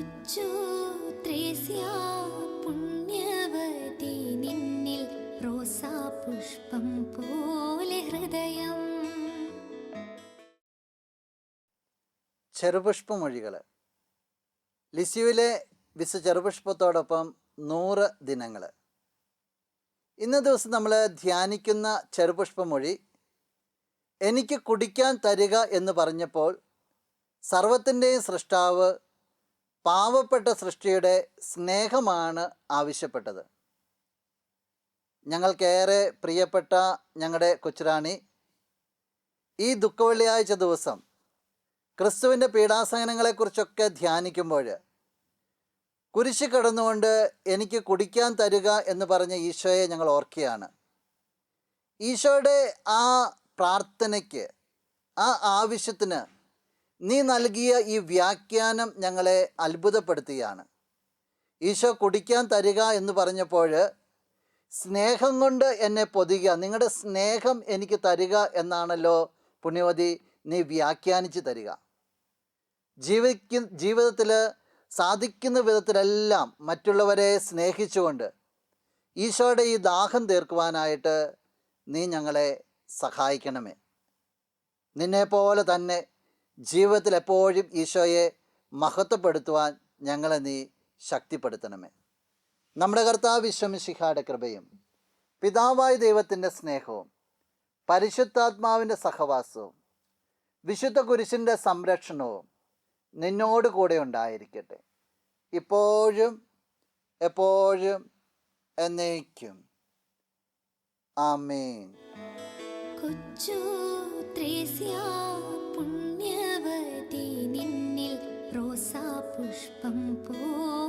കൊച്ചു ത്രേസ്യ പുണ്യവതി നിന്നിൽ റോസാപുഷ്പം പോലെ ഹൃദയം. ചെറുപുഷ്പമൊഴികൾ. ലിസ്യുവിലെ വിശ ചെറുപുഷ്പത്തോടൊപ്പം 100 ദിനങ്ങൾ. ഇന്ന ദിവസം നമ്മൾ ധ്യാനിക്കുന്ന ചെറുപുഷ്പമൊഴി, എനിക്ക് കുടിക്കാൻ തരിക എന്ന് പറഞ്ഞപ്പോൾ സർവത്തിൻ്റെയും സൃഷ്ടാവ് പാവപ്പെട്ട സൃഷ്ടിയുടെ സ്നേഹമാണ് ആവശ്യപ്പെട്ടത്. ഞങ്ങൾക്കേറെ പ്രിയപ്പെട്ട ഞങ്ങളുടെ കൊച്ചുറാണി ഈ ദുഃഖവെള്ളിയാഴ്ച ദിവസം ക്രിസ്തുവിൻ്റെ പീഡാസഹനങ്ങളെക്കുറിച്ചൊക്കെ ധ്യാനിക്കുമ്പോൾ കുരിശ് കടന്നുകൊണ്ട് എനിക്ക് കുടിക്കാൻ തരിക എന്ന് പറഞ്ഞ ഈശോയെ ഞങ്ങൾ ഓർക്കുകയാണ്. ഈശോയുടെ ആ പ്രാർത്ഥനയ്ക്ക്, ആ ആവശ്യത്തിന് നീ നൽകിയ ഈ വ്യാഖ്യാനം ഞങ്ങളെ അത്ഭുതപ്പെടുത്തുകയാണ്. ഈശോ കുടിക്കാൻ തരിക എന്ന് പറഞ്ഞപ്പോൾ സ്നേഹം കൊണ്ട് എന്നെ പൊതിയുക, നിങ്ങളുടെ സ്നേഹം എനിക്ക് തരിക എന്നാണല്ലോ പുണ്യവതി നീ വ്യാഖ്യാനിച്ച് തരിക. ജീവിതത്തിൽ സാധിക്കുന്ന വിധത്തിലെല്ലാം മറ്റുള്ളവരെ സ്നേഹിച്ചുകൊണ്ട് ഈശോയുടെ ഈ ദാഹം തീർക്കുവാനായിട്ട് നീ ഞങ്ങളെ സഹായിക്കണമേ. നിന്നെപ്പോലെ തന്നെ ജീവിതത്തിൽ എപ്പോഴും ഈശോയെ മഹത്വപ്പെടുത്തുവാൻ ഞങ്ങളെ നീ ശക്തിപ്പെടുത്തണമേ. നമ്മുടെ കർത്താവ് ഈശോമിശിഹായുടെ കൃപയും പിതാവായ ദൈവത്തിൻ്റെ സ്നേഹവും പരിശുദ്ധാത്മാവിൻ്റെ സഹവാസവും വിശുദ്ധ കുരിശിൻ്റെ സംരക്ഷണവും നിന്നോട് കൂടെ ഉണ്ടായിരിക്കട്ടെ, ഇപ്പോഴും എപ്പോഴും എന്നേക്കും. ആമേൻ. കൊച്ചു ത്രേസ്യ പുണ്യവതി നിന്നിൽ റോസാപുഷ്പം പോലെ